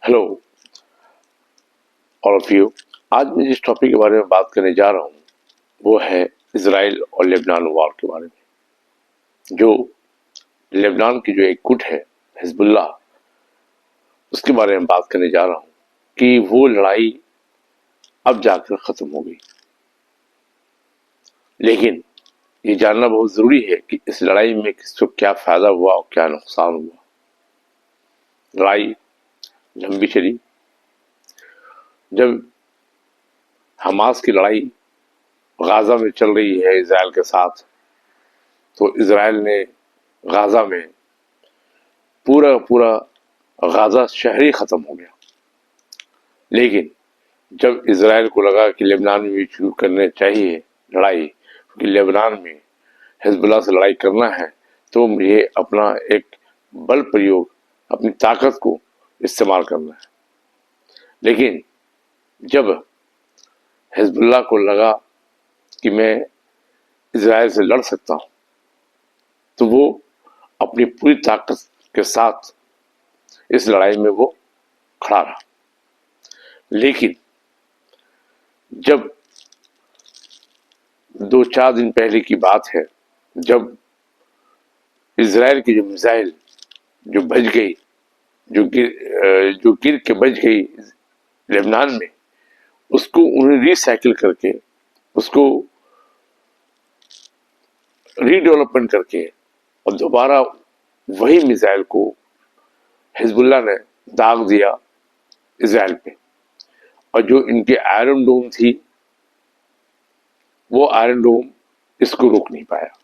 Hello all of you. आज मैं जिस टॉपिक के बारे में बात करने जा रहा हूँ वो है इजराइल और लेबनान वॉर के बारे में। जो लेबनान की जो एक गुट है हिजबुल्ला, उसके बारे में बात करने जा रहा हूँ कि वो लड़ाई अब जाकर खत्म हो गई। लेकिन ये जानना बहुत जरूरी है कि इस लड़ाई में किसको क्या फायदा हुआ और क्या नुकसान हुआ। लड़ाई लंबी चली। जब हमास की लड़ाई गाजा में चल रही है इजराइल के साथ, तो इजराइल ने गाजा में पूरा गाजा शहर ही खत्म हो गया। लेकिन जब इजराइल को लगा कि लेबनान में भी शुरू करने चाहिए लड़ाई, क्योंकि लेबनान में हिजबुल्लाह से लड़ाई करना है, तो मुझे अपना एक बल प्रयोग, अपनी ताकत को इस्तेमाल करना है। लेकिन जब हिजबुल्लाह को लगा कि मैं इजराइल से लड़ सकता हूं, तो वो अपनी पूरी ताकत के साथ इस लड़ाई में वो खड़ा रहा। लेकिन जब 2-4 दिन पहले की बात है, जब इजराइल की जो मिसाइल जो बच गई, जो गिर के बच गई लेबनान में, उसको उन्हें रिसाइकिल करके, उसको रीडेवलपमेंट करके और दोबारा वही मिसाइल को हिजबुल्लाह ने दाग दिया इजराइल पे। और जो इनके आयरन डोम थी, वो आयरन डोम इसको रोक नहीं पाया।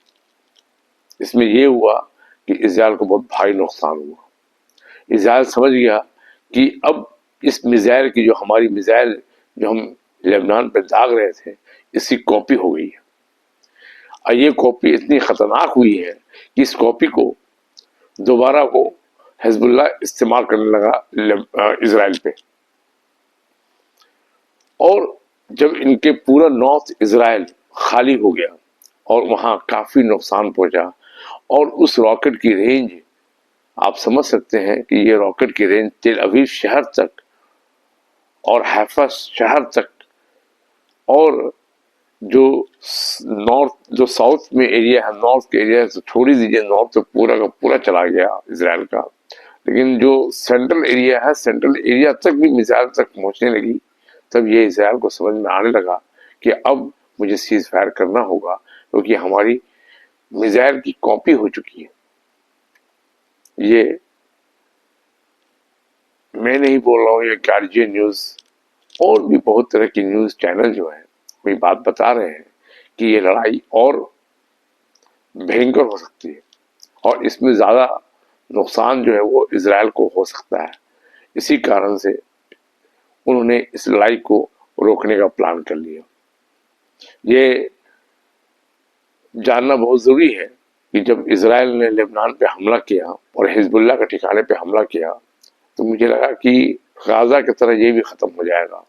इसमें यह हुआ कि इजराइल को बहुत भारी नुकसान हुआ। इजराइल समझ गया कि अब इस मिसाइल की, जो हमारी मिसाइल जो हम लेबनान पे दाग रहे थे, इसकी कॉपी हो गई है। और ये कॉपी इतनी खतरनाक हुई है कि इस कॉपी को दोबारा वो हिजबुल्लाह इस्तेमाल करने लगा इजराइल पे। और जब इनके पूरा नॉर्थ इजराइल खाली हो गया और वहां काफी नुकसान पहुंचा, और उस रॉकेट की रेंज आप समझ सकते हैं कि ये रॉकेट की रेंज तेल अवीव शहर तक और हैफा शहर तक, और जो नॉर्थ, जो साउथ में एरिया है, नॉर्थ के एरिया से छोड़ दीजिए, नॉर्थ तो पूरा का पूरा चला गया इजराइल का। लेकिन जो सेंट्रल एरिया है, सेंट्रल एरिया तक भी मिसाइल तक पहुंचने लगी। तब ये इजराइल को समझ में आने लगा कि अब मुझे सीज फायर करना होगा, क्योंकि हमारी मिसाइल की कॉपी हो चुकी है। ये मैं नहीं बोल रहा हूँ, ये गार्जियन न्यूज और भी बहुत तरह की न्यूज चैनल जो है वही बात बता रहे हैं कि ये लड़ाई और भयंकर हो सकती है, और इसमें ज्यादा नुकसान जो है वो इजराइल को हो सकता है। इसी कारण से उन्होंने इस लड़ाई को रोकने का प्लान कर लिया। ये जानना बहुत जरूरी है कि जब इजराइल ने लेबनान पे हमला किया और हिजबुल्लाह के ठिकाने पे हमला किया, तो मुझे लगा कि गाजा की तरह ये भी खत्म हो जाएगा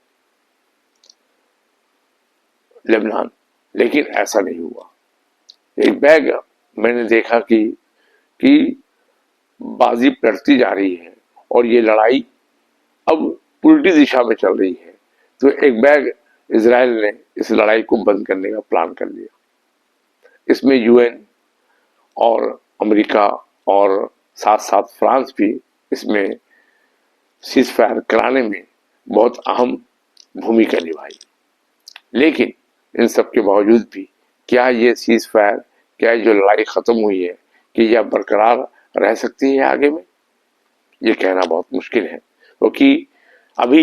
लेबनान। लेकिन ऐसा नहीं हुआ। एक बैग मैंने देखा कि बाजी पलटती जा रही है और ये लड़ाई अब उल्टी दिशा में चल रही है। तो एक बैग इजराइल ने इस लड़ाई को बंद करने का प्लान कर लिया। इसमें यूएन और अमेरिका और साथ साथ फ्रांस भी इसमें सीज फायर कराने में बहुत अहम भूमिका निभाई। लेकिन इन सब के बावजूद भी क्या ये सीज फायर, क्या जो लड़ाई खत्म हुई है, कि यह बरकरार रह सकती है आगे में, ये कहना बहुत मुश्किल है। क्योंकि अभी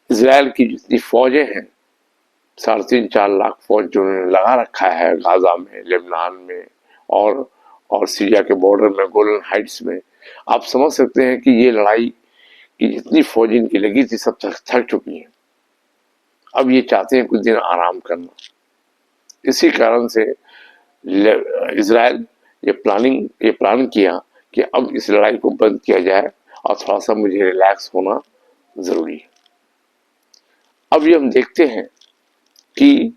इजराइल की जितनी फौजें हैं, 3.5-4 लाख फौज जो उन्होंने लगा रखा है गाजा में, लेबनान में और सीरिया के बॉर्डर में, गोलन हाइट्स में, आप समझ सकते हैं कि ये लड़ाई की जितनी फौज इनकी लगी थी सब थक चुकी हैं। अब ये चाहते हैं कुछ दिन आराम करना। इसी कारण से इजराइल ये प्लान किया कि अब इस लड़ाई को बंद किया जाए और थोड़ा सा मुझे रिलैक्स होना जरूरी है। अब ये हम देखते हैं कि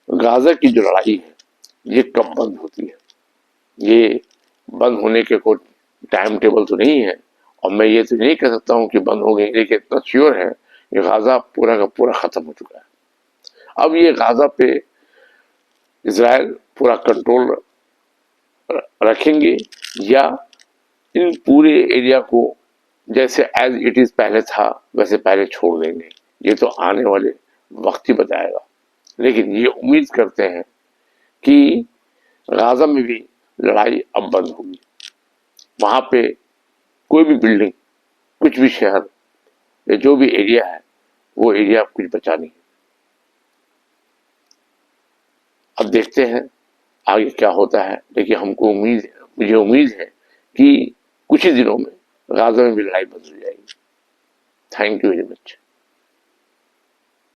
गाजा की जो लड़ाई है ये कब बंद होती है। ये बंद होने के कोई टाइम टेबल तो नहीं है, اور میں یہ تو نہیں کہہ سکتا ہوں کہ بند ہو گئی، لیکن اتنا شیور ہے کہ غزہ پورا کا پورا ختم ہو چکا ہے. اب یہ غزہ پہ اسرائیل پورا کنٹرول رکھیں گے یا ان پورے ایریا کو جیسے ایز اٹ از پہلے تھا ویسے پہلے چھوڑ دیں گے، یہ تو آنے والے وقت ہی بتائے گا. لیکن یہ امید کرتے ہیں کہ غزہ میں بھی لڑائی اب بند ہوگی. وہاں پہ کوئی بھی بلڈنگ، کچھ بھی شہر یا جو بھی ایریا ہے وہ ایریا کچھ بچا نہیں. اب دیکھتے ہیں آگے کیا ہوتا ہے، لیکن ہم کو مجھے امید ہے کہ کچھ ہی دنوں میں غزہ میں بھی لڑائی بند ہو جائے گی. Thank you very much.